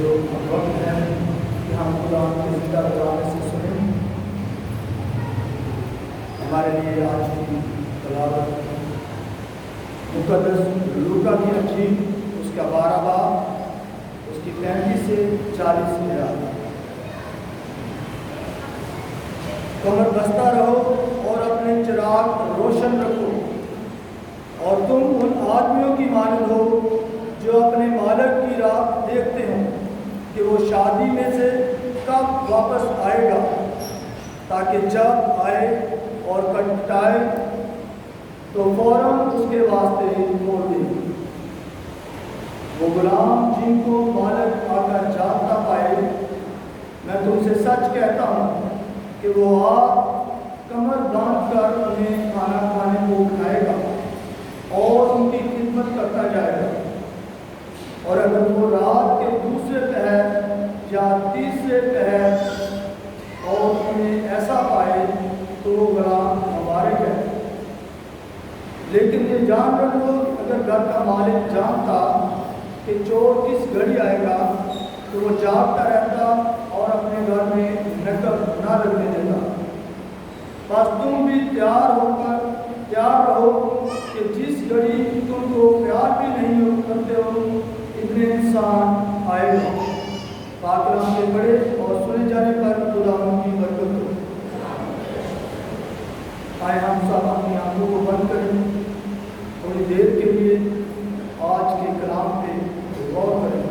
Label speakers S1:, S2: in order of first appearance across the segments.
S1: جو وقت ہے کہ ہم خدا کے زندہ کلام سے سنیں. ہمارے لیے آج کی تلاوت مقدس لوکا کی انجیل اس کا 12 باب اس کی 35 سے 40 میں آتا ہے. کمر بستہ رہو اور اپنے چراغ روشن رکھو، اور تم ان آدمیوں کی مانند ہو جو اپنے مالک کی راہ دیکھتے ہوں کہ وہ شادی میں سے کب واپس آئے گا، تاکہ جب آئے اور کٹائے تو فوراً اس کے واسطے کھول دے. وہ غلام جن کو مالک آ کر جاگتا پائے، میں تم سے سچ کہتا ہوں کہ وہ آپ کمر باندھ کر انہیں کھانا کھانے کو اٹھائے گا اور ان کی خدمت کرتا جائے گا. اور اگر وہ رات کے دوسرے پہر یا تیسرے پہر اور انہیں ایسا پائے تو وہ غلام مبارک ہے. لیکن یہ جان رکھو، اگر گھر کا مالک جانتا کہ چور کس گھڑی آئے گا تو وہ جاگتا رہتا اور اپنے گھر میں نقب نہ لگنے دیتا. بس تم بھی تیار رہو کہ جس گھڑی تم کو پیار بھی نہیں کرتے ہو ابن انسان آئے گا. پاک کلام کے پڑھے اور سنے جانے پر خدا ان کی برکت ہو. آئے ہم سب اپنی آنکھوں کو بند کریں، تھوڑی دیر کے لیے آج کے کلام پہ غور کریں.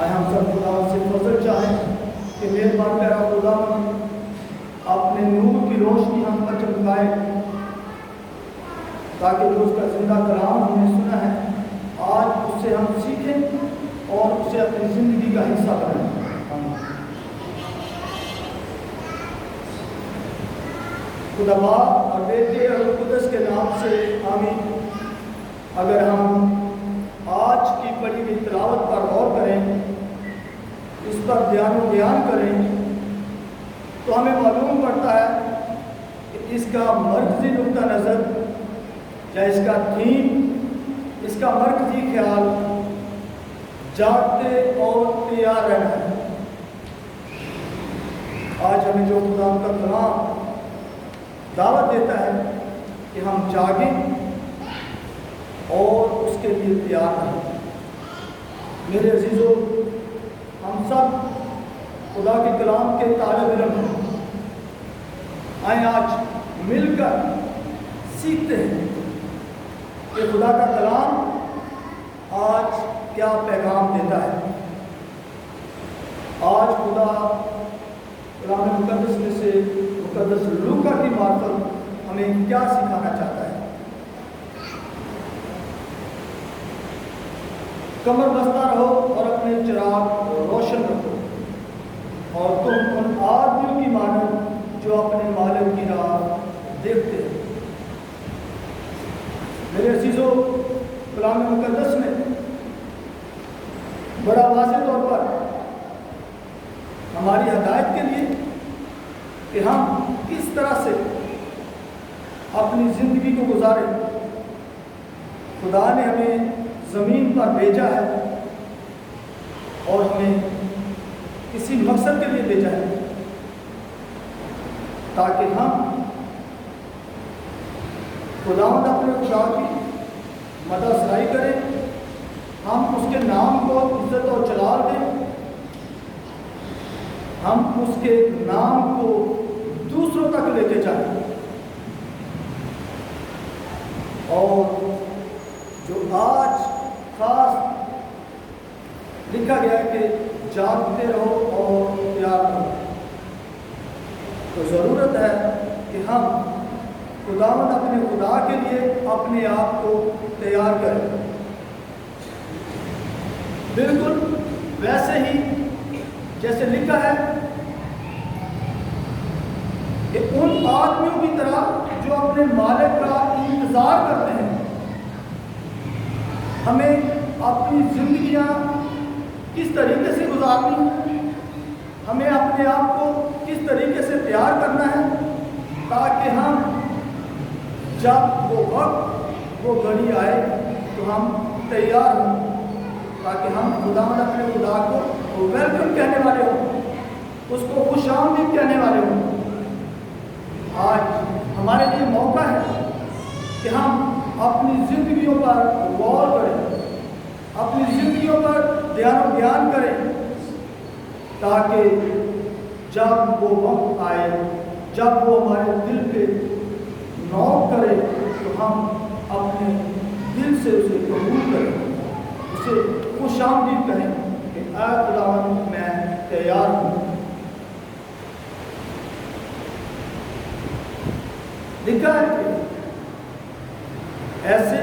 S1: ہم سب خدا سے فضل چاہیں کہ مہربان پیارا خدا اپنے نور کی روشنی ہم پر چمکائے، تاکہ جو اس کا زندہ کلام ہم نے سنا ہے آج اس سے ہم سیکھیں اور اسے اپنی زندگی کا حصہ بنائیں. خدا باپ اور بیٹے اور قدس کے نام سے آمین. اگر ہم آج کی پڑھی ہوئی تلاوت پر غور کریں، اس پر بیان کریں، تو ہمیں معلوم پڑتا ہے کہ اس کا مرکزی نقطہ نظر یا اس کا تھیم، اس کا مرکزی خیال جاگتے اور تیار رہنا ہے. آج ہمیں جو خدا کا کلام دعوت دیتا ہے کہ ہم جاگیں اور اس کے لیے تیار رہیں. میرے عزیزو، ہم سب خدا کے کلام کے طالب علم ہیں. آئیں آج مل کر سیکھتے ہیں کہ خدا کا کلام آج کیا پیغام دیتا ہے. آج خدا کلام مقدس میں سے مقدس لوکا کی معرفت ہمیں کیا سکھانا چاہتا ہے. کمر بستہ رہو اور اپنے چراغ روشن رکھو، اور تم ان آدمیوں کی مانند جو اپنے مالک کی راہ دیکھتے ہیں. میرے عزیزو، کلام مقدس میں بڑا واضح طور پر ہماری ہدایت کے لیے کہ ہم کس طرح سے اپنی زندگی کو گزاریں. خدا نے ہمیں زمین پر بھیجا ہے اور ہمیں کسی مقصد کے لیے بھیجا ہے، تاکہ ہم خداوند اپنے خدا کی مدح سرائی کریں، ہم اس کے نام کو عزت اور جلال دیں، ہم اس کے نام کو دوسروں تک لے کے جائیں. اور جو آج خاص لکھا گیا ہے کہ جاگتے رہو اور تیار رہو، تو ضرورت ہے کہ ہم خداوند اپنے خدا کے لیے اپنے آپ کو تیار کریں. بالکل ویسے ہی جیسے لکھا ہے کہ ان آدمیوں کی طرح جو اپنے مالک کا انتظار کرتے ہیں. ہمیں اپنی زندگیاں کس طریقے سے گزارنی ہمیں اپنے آپ کو کس طریقے سے تیار کرنا ہے تاکہ ہم جب وہ وقت وہ گھڑی آئے تو ہم تیار ہوں، تاکہ ہم خداوند اپنے خدا کو ویلکم کہنے والے ہوں، اس کو خوش آمدید کہنے والے ہوں۔ آج ہمارے لیے موقع ہے کہ ہم اپنی زندگیوں پر غور کریں، اپنی زندگیوں پر دھیان کریں، تاکہ جب وہ وقت آئے، جب وہ ہمارے دل پہ نوک کرے تو ہم اپنے دل سے اسے قبول کریں، اسے خوش آمدید کہیں کہ اے خداوند میں تیار ہوں۔ لکھا ہے کہ ایسے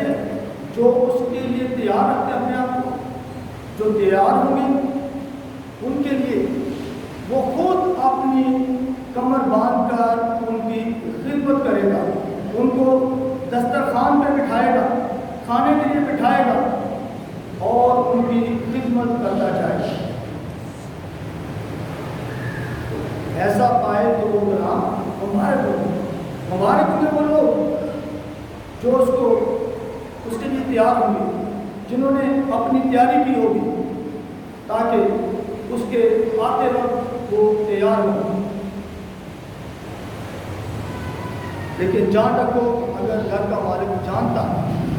S1: جو اس کے لیے تیار رکھتے ہیں اپنے آپ کو، جو تیار ہوں گے ان کے لیے وہ خود اپنی کمر باندھ کر ان کی خدمت کرے گا، ان کو دسترخوان پہ بٹھائے گا، کھانے کے لیے بٹھائے گا اور ان کی خدمت کرتا جائے گا۔ ایسا پائے تو وہ غلام ہمارے کو وہ لوگ جو اس کے لیے تیار ہوں گے، جنہوں نے اپنی تیاری کی ہوگی تاکہ اس کے آتے وقت وہ تیار ہوں۔ لیکن جان رکھو، اگر گھر کا مالک جانتا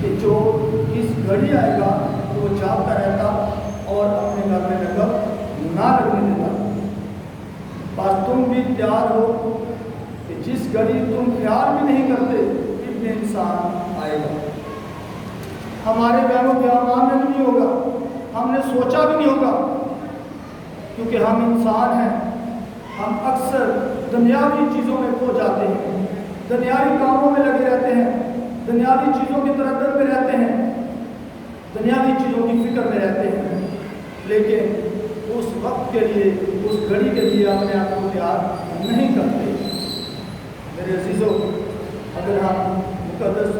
S1: کہ جو اس گھڑی آئے گا تو وہ جاگتا رہتا اور اپنے گھر میں نقل نہ لگنے دیتا۔ بس تم بھی تیار ہو کہ جس گھڑی تم خیال بھی نہیں کرتے ابن انسان آئے گا۔ ہمارے وہم و گمان میں نہیں ہوگا، ہم نے سوچا بھی نہیں ہوگا، کیونکہ ہم انسان ہیں، ہم اکثر دنیاوی چیزوں میں کھو جاتے ہیں، دنیاوی کاموں میں لگے رہتے ہیں، دنیاوی چیزوں کی تردد میں رہتے ہیں، دنیاوی چیزوں کی فکر میں رہتے ہیں، لیکن اس وقت کے لیے، اس گھڑی کے لیے اپنے آپ کو تیار نہیں کرتے۔ میرے عزیزو، اگر ہم مقدس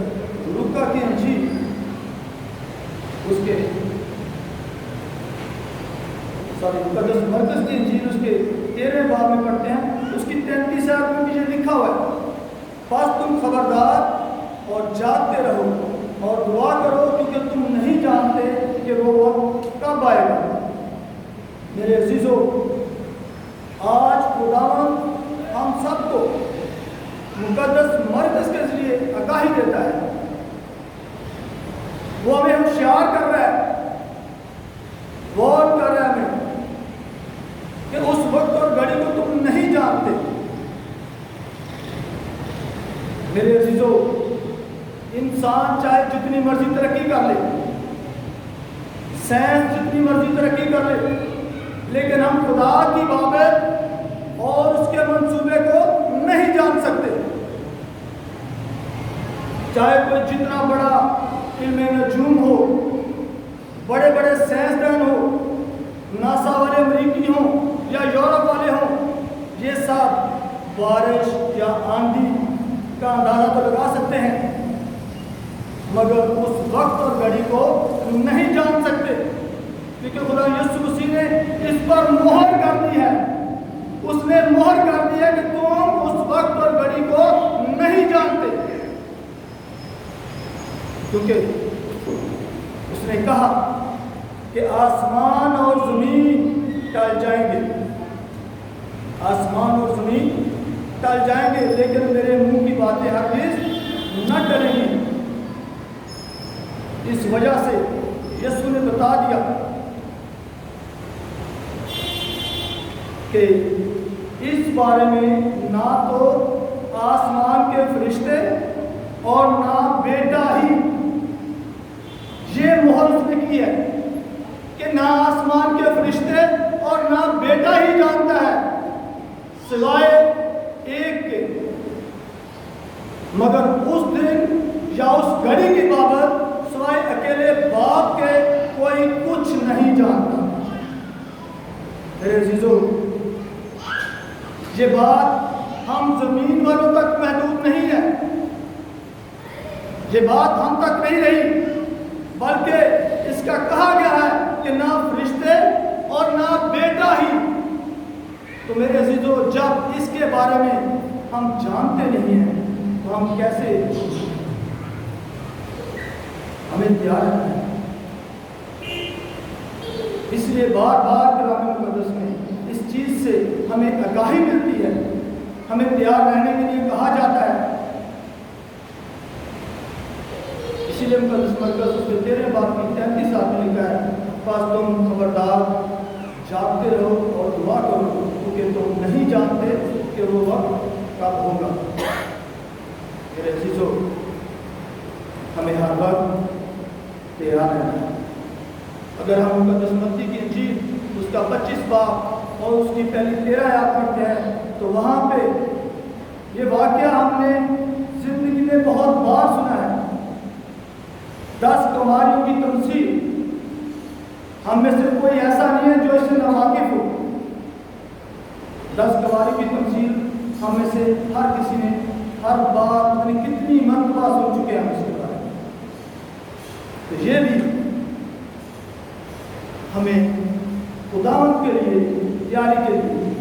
S1: لوکا کی انجیل مقدس مرکز کی انجیل اس کے 13 باب میں پڑھتے ہیں، اس کی 33 آیت میں بھی یہ لکھا ہوا ہے، بس تم خبردار اور جاگتے رہو اور دعا کرو، کیونکہ تم نہیں جانتے کہ وہ وقت کب آئے گا۔ میرے عزیزو، آج خداوند ہم سب کو مقدس مرکز کے ذریعے آگاہی دیتا ہے، وہ ہمیں ہوشیار کر رہا ہے، غور کر رہا ہے ہمیں کہ اس وقت اور گھڑی کو تم نہیں جانتے۔ میرے عزیزو، انسان چاہے جتنی مرضی ترقی کر لے، سائنس جتنی مرضی ترقی کر لے، لیکن ہم خدا کی بابت اور اس کے منصوبے کو نہیں جان سکتے۔ چاہے کوئی جتنا بڑا علم نجوم ہو، بڑے بڑے سائنسدان ہو، ناسا والے امریکی ہوں یا یورپ والے ہوں، یہ سب بارش یا آندھی کا اندازہ تو لگا سکتے ہیں، مگر اس وقت اور گھڑی کو نہیں جان سکتے، کیونکہ خدا یسوع مسیح نے اس پر مہر کر دی ہے۔ اس نے مہر کر دی ہے کہ تم اس وقت اور گھڑی کو نہیں جانتے، کیونکہ اس نے کہا کہ آسمان اور زمین ٹل جائیں گے، آسمان اور زمین ٹل جائیں گے، لیکن میرے منہ کی باتیں ہرگز نہ ٹلیں گی۔ اس وجہ سے یسوع نے بتا دیا کہ اس بارے میں نہ تو آسمان کے فرشتے اور نہ بیٹا ہی، یہ مہر اس نے کی ہے کہ نہ آسمان کے فرشتے اور نہ بیٹا ہی جانتا ہے سوائے ایک کے، مگر اس دن یا اس گھڑی کی بابت سوائے اکیلے باپ کے کوئی کچھ نہیں جانتا۔ میرے عزیزو، یہ بات ہم زمین والوں تک محدود نہیں ہے، یہ بات ہم تک نہیں رہی، بلکہ اس کا کہا گیا ہے کہ نہ فرشتے اور نہ بیٹا ہی تو میرے عزیزو جب اس کے بارے میں ہم جانتے نہیں ہیں تو ہم کیسے ہمیں تیار رہنا ہے. اس لیے بار بار کلام مقدس میں اس چیز سے ہمیں آگاہی ملتی ہے, ہمیں تیار رہنے کے لیے کہا جاتا ہے. اسی لیے مقدس مرکز اس کے 13 باب کی 33 آیت میں لکھا ہے, بس تم خبردار جاگتے رہو اور دعا کرو کیونکہ تم نہیں جانتے کہ وہ وقت کب ہوگا. میرے عزیزو ہمیں ہر وقت تیار رہنا ہے. اگر ہم مقدس متی کی انجیل اس کا 25 باب اور اس کی پہلی 13 آیات پڑھتے ہیں تو وہاں پہ یہ واقعہ ہم نے زندگی میں بہت بار سنا ہے. 10 کماریوں کی تمثیل, ہم میں سے کوئی ایسا نہیں ہے جو اس سے ناواقف ہو. 10 کماریوں کی تمثیل ہم میں سے ہر کسی نے ہر بار اپنی کتنی مرتبہ سن چکے ہیں اس کے بارے میں. تو یہ بھی ہمیں خداوند کے لیے تیاری کے لیے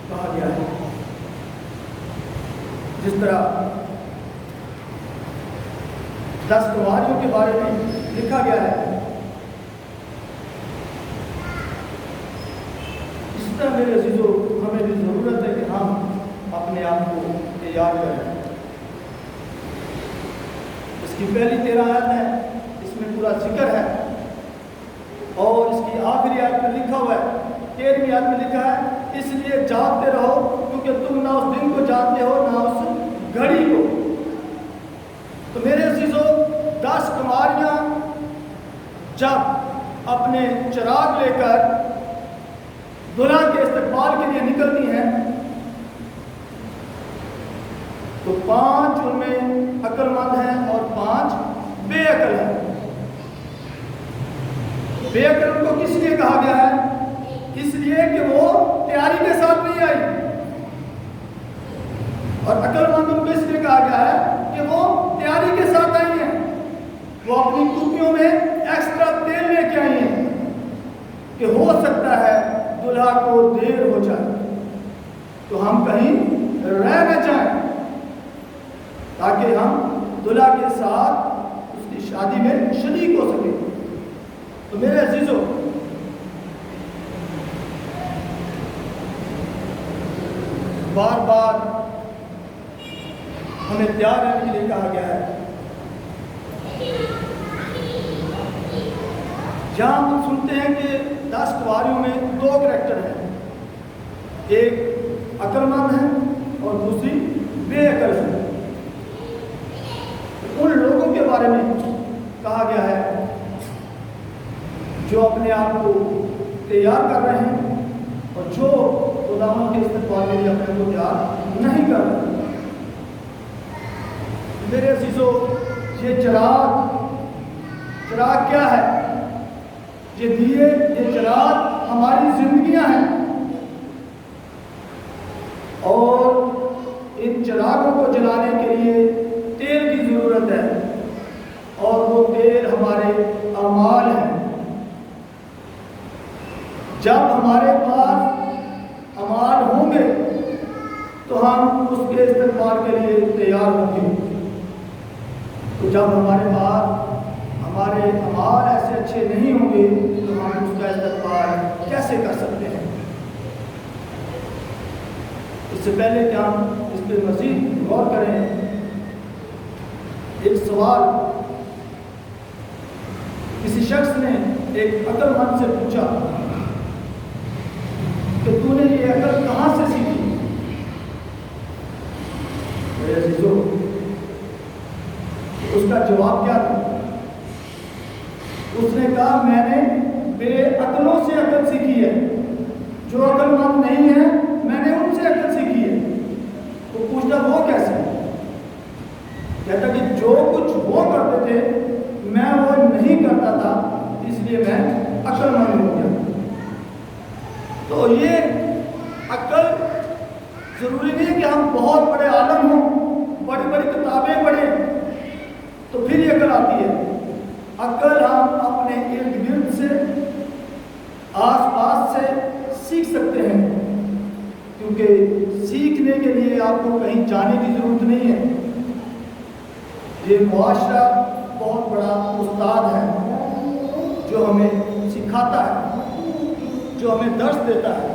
S1: کہا گیا ہے. جس طرح 10 کماریوں کے بارے میں لکھا گیا ہے, اس طرح میرے عزیزو ہمیں بھی ضرورت ہے کہ ہم اپنے آپ کو تیار کریں. اس کی پہلی 13 آیت ہے, اس میں پورا ذکر ہے, اور اس کی آخری آیت میں لکھا ہوا ہے, 13ویں آیت میں لکھا ہے, اس لیے جاگتے رہو کیونکہ تم نہ اس دن کو جانتے ہو نہ اس گھڑی کو. تو میرے عزیزو 10 کماریاں جب اپنے چراغ لے کر دلہا کے استقبال کے لیے نکلتی ہیں تو 5 ان میں عقل مند ہیں اور 5 بے عقل ہیں. بے عقل ان کو کس لیے کہا گیا ہے؟ اس لیے کہ وہ تیاری کے ساتھ نہیں آئی, اور عقل مند ان کو اس لیے کہا گیا ہے کہ وہ تیاری کے ساتھ آئی ہیں. وہ اپنی ٹوپیوں میں ایکسٹرا تیل لے کے آئی ہیں کہ ہو سکتا ہے دلہا کو دیر ہو جائے تو ہم کہیں رہ نہ جائیں, تاکہ ہم دلہا کے ساتھ اس کی شادی میں شریک ہو سکیں. تو میرے عزیزو بار بار ہمیں تیار رہنے کے لیے کہا گیا ہے. جہاں ہم سنتے ہیں کہ 10 کماریوں میں 2 کریکٹر ہیں, ایک عقل مند ہے اور دوسری بے عقل ہے. ان لوگوں کے بارے میں کہا گیا ہے جو اپنے آپ کو تیار کر رہے ہیں اور جو خداوند کے استقبال کے لیے اپنے کو تیار نہیں کر رہے. میرے عزیزو یہ چراغ کیا ہے؟ یہ دیے, یہ چراغ ہماری زندگیاں ہیں, اور ان چراغوں کو جلانے کے لیے تیل کی ضرورت ہے, اور وہ تیل ہمارے اعمال ہیں. جب ہمارے پاس اعمال ہوں گے تو ہم اس کے استقبال کے لیے تیار ہوں گے. تو جب ہمارے پاس ہمارے اعمال ایسے اچھے نہیں ہوں گے تو ہم اس کا استقبال کیسے کر سکتے ہیں؟ اس سے پہلے کہ ہم اس پہ مزید غور کریں, ایک سوال کسی شخص نے ایک عقل مند سے پوچھا کہ تو نے یہ عقل کہاں سے سیکھی؟ میرے عزیزو اس کا جواب کیا تھا؟ اس نے کہا میں نے بے عقلوں سے عقل سیکھی ہے, جو عقل مند نہیں ہے میں نے ان سے عقل سیکھی ہے. تو پوچھتا وہ کیسے؟ کہتا کہ جو کچھ وہ کرتے تھے میں وہ نہیں کرتا تھا, اس لیے میں عقل مند ہو گیا. تو یہ عقل ضروری نہیں کہ ہم بہت بڑے عالم ہوں, بڑی بڑی کتابیں پڑھیں تو پھر یہ عقل آتی ہے. عقل ہم اپنے ارد گرد سے, آس پاس سے سیکھ سکتے ہیں. کیونکہ سیکھنے کے لیے آپ کو کہیں جانے کی ضرورت نہیں ہے. یہ معاشرہ بہت بڑا استاد ہے جو ہمیں سکھاتا ہے، جو ہمیں درس دیتا ہے.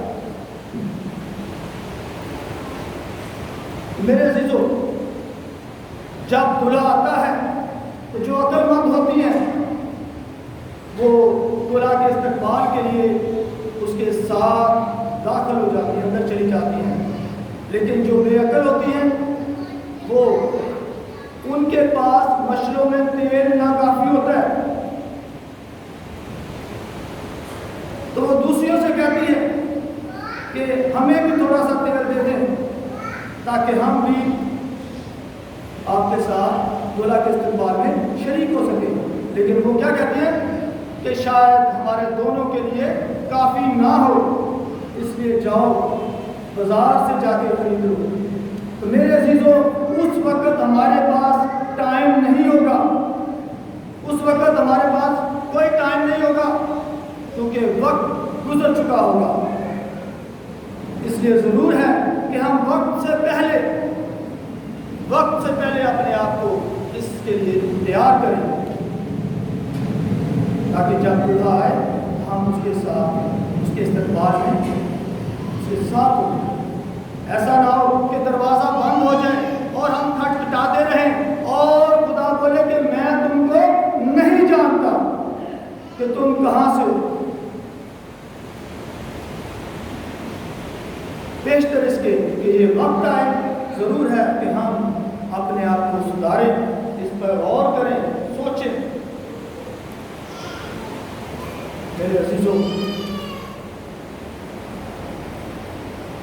S1: میرے عزیزو، جب دلہا آتا ہے تو جو عقل مند ہوتی ہیں وہ دلہا کے استقبال کے لیے اس کے ساتھ داخل ہو جاتی ہیں، اندر چلی جاتی ہیں. لیکن جو بے عقل ہوتی ہیں وہ ان کے پاس مشروں میں تیل ناکافی ہوتا ہے تو وہ دوسریوں سے کہتی ہے کہ ہمیں بھی تھوڑا سا تیل دے دیں تاکہ ہم بھی آپ کے ساتھ دلہا کے استقبال میں شریک ہو سکیں. لیکن وہ کیا کہتے ہیں کہ شاید ہمارے دونوں کے لیے کافی نہ ہو، اس لیے جاؤ بازار سے جا کے خرید لو. تو میرے عزیزوں، اس وقت ہمارے پاس ٹائم نہیں ہوگا، اس وقت ہمارے پاس کوئی ٹائم نہیں ہوگا کیونکہ وقت گزر چکا ہوگا. اس لیے ضرور ہے کہ ہم وقت سے پہلے اپنے آپ کو اس کے لیے تیار کریں تاکہ جب دلہا آئے ہم اس کے ساتھ اس کے استقبال میں اس کے ساتھ ہوں. ایسا نہ ہو کہ دروازہ بند ہو جائے اور ہم کھٹکھٹاتے رہیں اور خدا بولے کہ میں تم کو نہیں جانتا کہ تم کہاں سے ہو. بیشتر اس کے کہ یہ وقت آئے، ضرور ہے کہ ہم اپنے آپ کو سدھاریں، اس پر غور کریں، سوچیں. میرے عزیزوں،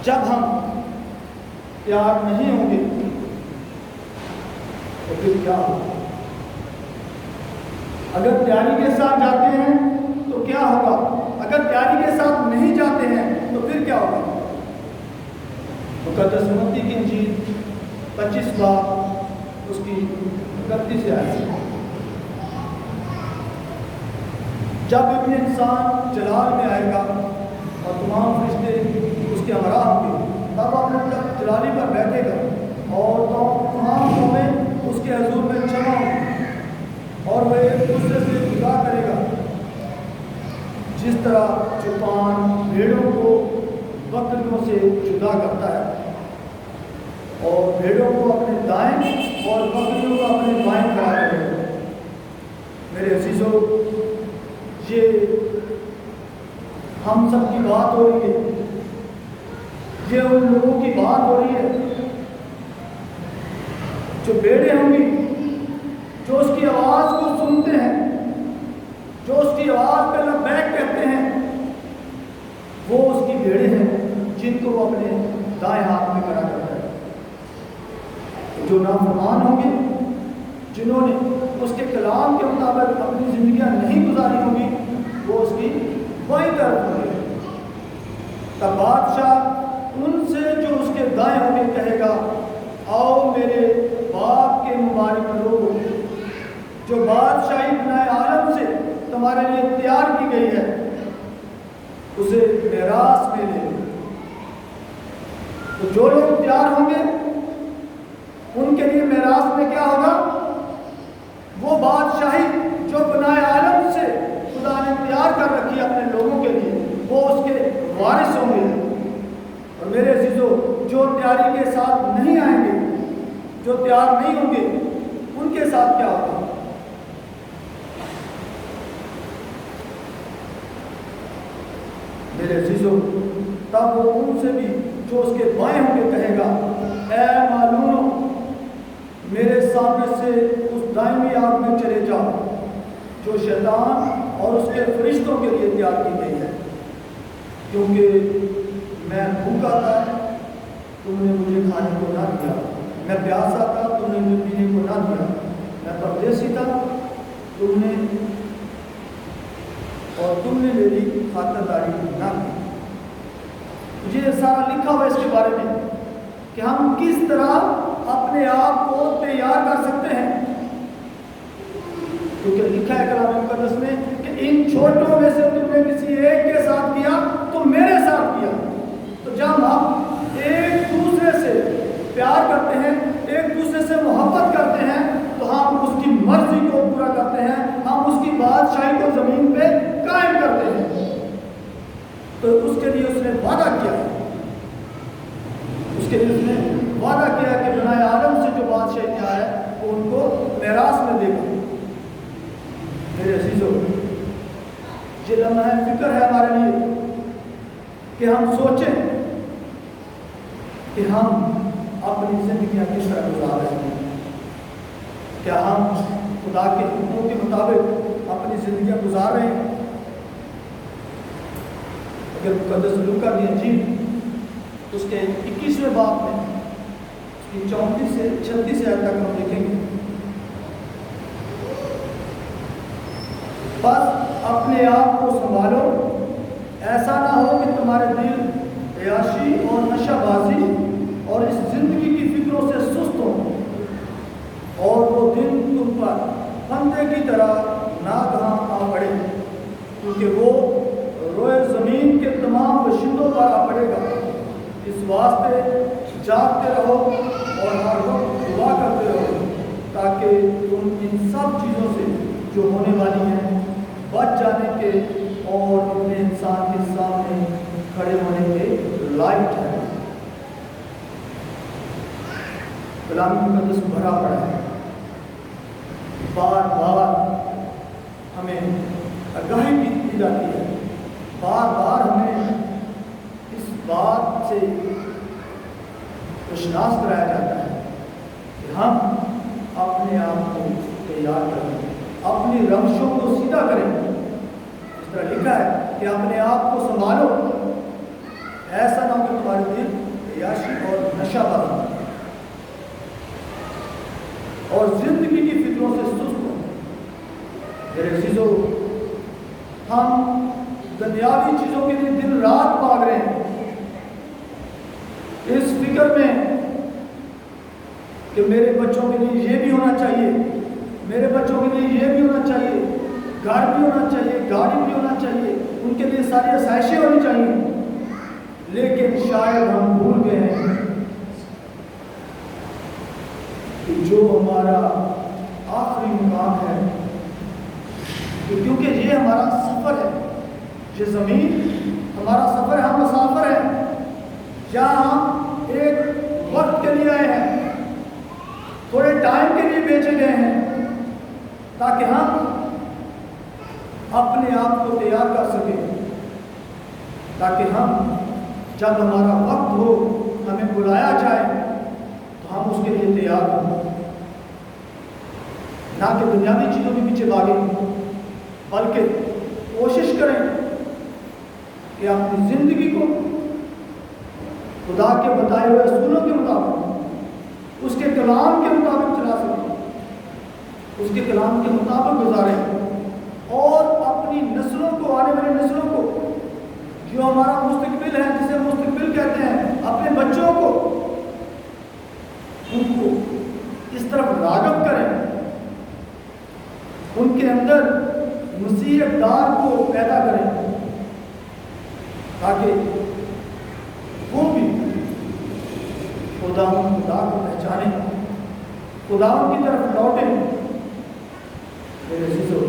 S1: جب ہم پیار نہیں ہوں گے تو پھر کیا ہوگا؟ اگر پیاری کے ساتھ جاتے ہیں تو کیا ہوگا؟ اگر پیاری کے ساتھ نہیں جاتے ہیں تو پھر کیا ہوگا؟ مقدس متی کی انجیل 25 باب اس کی 31 آیت. جب ابن انسان جلال میں آئے گا اور تمام فرشتے اس کے ہمراہ ہوں گے، تب اپنے جلالی پر بیٹھے گا اور تمام قومیں اس کے حضور میں جمع ہوں گی اور وہ ایک دوسرے سے جدا کرے گا، جس طرح چوپان بھیڑوں کو بکریوں سے جدا کرتا ہے اور بھیڑوں کو اپنے دائیں اور بکریوں کو اپنے بائیں کرا کرے گا. میرے عزیزوں، یہ ہم سب کی بات ہو رہی ہے، یہ ان لوگوں کی بات ہو رہی ہے جو بھیڑیں ہوں گی، جو اس کی آواز کو سنتے ہیں، جو اس کی آواز پہ لبیک کہتے ہیں، وہ اس کی بھیڑیں ہیں جن کو وہ اپنے دائیں ہاتھ میں کھڑا کرتا ہے. جو نافرمان ہوں گے، جنہوں نے اس کے کلام کے مطابق اپنی زندگیاں نہیں گزاری ہوں گی، وہ اس کی بائیں طرف ہوں گے. تب بادشاہ ان سے جو اس کے دائیں ہوں گے کہے گا، آؤ میرے باپ کے مبارک لوگو، جو بادشاہی بنائے عالم سے تمہارے لیے تیار کی گئی ہے، اسے میراث میں لے لو. تو جو لوگ تیار ہوں گے ان کے لیے میراث میں کیا ہوگا؟ وہ بادشاہی جو بنائے عالم سے خدا نے تیار کر رکھی ہے اپنے لوگوں کے لیے، وہ اس کے وارث ہوں گے. اور میرے عزیزو، جو تیاری کے ساتھ نہیں آئیں گے، جو تیار نہیں ہوں گے، ان کے ساتھ کیا ہوگا؟ میرے عزیزو، تب وہ ان سے بھی جو اس کے بائیں ہوں گے کہے گا، اے معلومو، میرے سامنے سے اس دائمی آگ میں چلے جاؤ جو شیطان اور اس کے فرشتوں کے لیے تیار کی گئی ہے. کیونکہ میں بھوکا تھا، تم نے مجھے کھانے کو نہ دیا، میں پیاسا تھا، تم نے مجھے پینے کو نہ دیا، میں پردیسی تھا، تم نے میری خاطرداری نہ کی. یہ سارا لکھا ہوا اس کے بارے میں کہ ہم کس طرح اپنے آپ کو تیار کر سکتے ہیں. کیونکہ لکھا ہے کلام مقدس میں کہ ان چھوٹوں میں سے تم نے کسی ایک کے ساتھ کیا تو میرے ساتھ کیا. تو جب ہم ایک اس کے لیے اس نے وعدہ کیا ہے، اس کے لیے اس نے وعدہ کیا کہ بنائے عالم سے جو بادشاہ کیا ہے وہ ان کو میراث میں دے گا۔ میرے عزیزوں، یہ لمحہ فکر ہے ہمارے لیے کہ ہم سوچیں کہ ہم اپنی زندگیاں کس طرح گزار رہے ہیں۔ کیا ہم خدا کے حکموں کے مطابق اپنی زندگیاں گزار رہے ہیں؟ اگر مقدس لوکا کی انجیل اس کے 21ویں باب میں اس کی 34 سے 36 آیت تک ہم دیکھیں گے۔ بس اپنے آپ کو سنبھالو، ایسا نہ ہو کہ تمہارے دل عیاشی اور نشہ بازی اور اس زندگی کی فکروں سے سست ہو، اور وہ دن تم پر پھندے کی طرح ناگہاں آ پڑے، کیونکہ وہ روئے زمین کے تمام باشندوں پر آ پڑے گا۔ اس واسطے جاگتے رہو اور ہر وقت دعا کرتے رہو، تاکہ تم ان سب چیزوں سے جو ہونے والی ہیں بچ جانے کے اور اپنے انسان کے سامنے کھڑے ہونے کے لائق ٹھہرے۔ کلام مقدس بھرا پڑا ہے، بار بار ہمیں آگاہی دی جاتی ہے، بار بار ہمیں اس بات سے اشناس کرایا جاتا ہے کہ ہم اپنے آپ کو تیار کریں، اپنی روشوں کو سیدھا کریں۔ اس طرح لکھا ہے کہ اپنے آپ کو سنبھالو، ایسا نہ ہو کہ تمہارے دل عیاشی اور نشہ باز اور زندگی کی فکروں سے سست ہو۔ میرے عزیزوں، ہم دنیاوی چیزوں کے لیے دن رات بھاگ رہے ہیں، اس فکر میں کہ میرے بچوں کے لیے یہ بھی ہونا چاہیے، میرے بچوں کے لیے یہ بھی ہونا چاہیے، گھر بھی ہونا چاہیے، گاڑی بھی ہونا چاہیے، ان کے لیے ساری آسائشیں ہونی چاہیے، لیکن شاید ہم بھول گئے ہیں کہ جو ہمارا آخری مقام ہے، کیونکہ یہ ہمارا سفر ہے، یہ زمین ہمارا سفر ہے، ہم مسافر ہیں، جہاں ہم ایک وقت کے لیے آئے ہیں، تھوڑے ٹائم کے لیے بیچے گئے ہیں، تاکہ ہم اپنے آپ کو تیار کر سکیں، تاکہ ہم جب ہمارا وقت ہو، ہمیں بلایا جائے تو ہم اس کے لیے تیار ہوں، نہ کہ دنیاوی چیزوں کے پیچھے بھاگیں، بلکہ کوشش کریں کہ اپنی زندگی کو خدا کے بتائے ہوئے اصولوں کے مطابق، اس کے کلام کے مطابق چلا سکیں، اس کے کلام کے مطابق گزاریں، اور اپنی نسلوں کو، آنے والی نسلوں کو، جو ہمارا مستقبل ہے، جسے مستقبل کہتے ہیں، اپنے بچوں کو، ان کو اس طرف راغب کریں، ان کے اندر مسیح دار کو پیدا کریں، تاکہ وہ بھی خدا کو پہچانیں، خدا کی طرف لوٹیں۔ میرے عزیزو،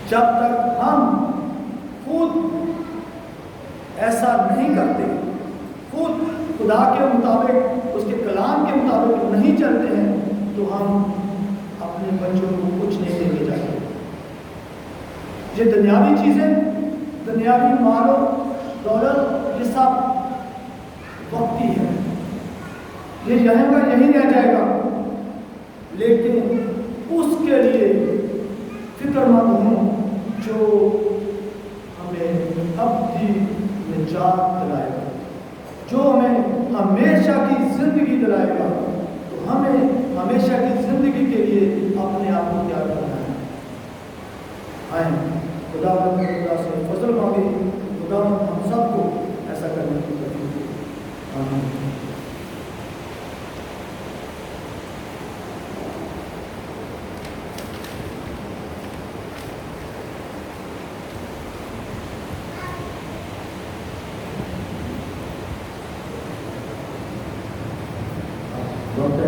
S1: جب تک ہم خود ایسا نہیں کرتے، خود خدا کے مطابق، اس کے کلام کے مطابق نہیں چلتے ہیں، تو ہم اپنے بچوں کو کچھ نہیں دے کے جائیں۔ یہ دنیاوی چیزیں، دنیاوی مال و دولت، یہ سب وقتی ہے، یہ یہیں کا یہیں رہ جائے گا، لیکن اس کے لیے فکر مند ہوں جو ہمیں ابدی نجات دلائے گا، جو ہمیں ہمیشہ کی زندگی دلائے گا۔ تو ہمیں ہمیشہ کی زندگی کے لیے اپنے آپ کو تیار کرنا ہے۔ آئیں خدا سے فضل مانگے، خدا ہم سب کو ایسا کرنے کی توفیق دے۔ آمین۔ ڈاکٹر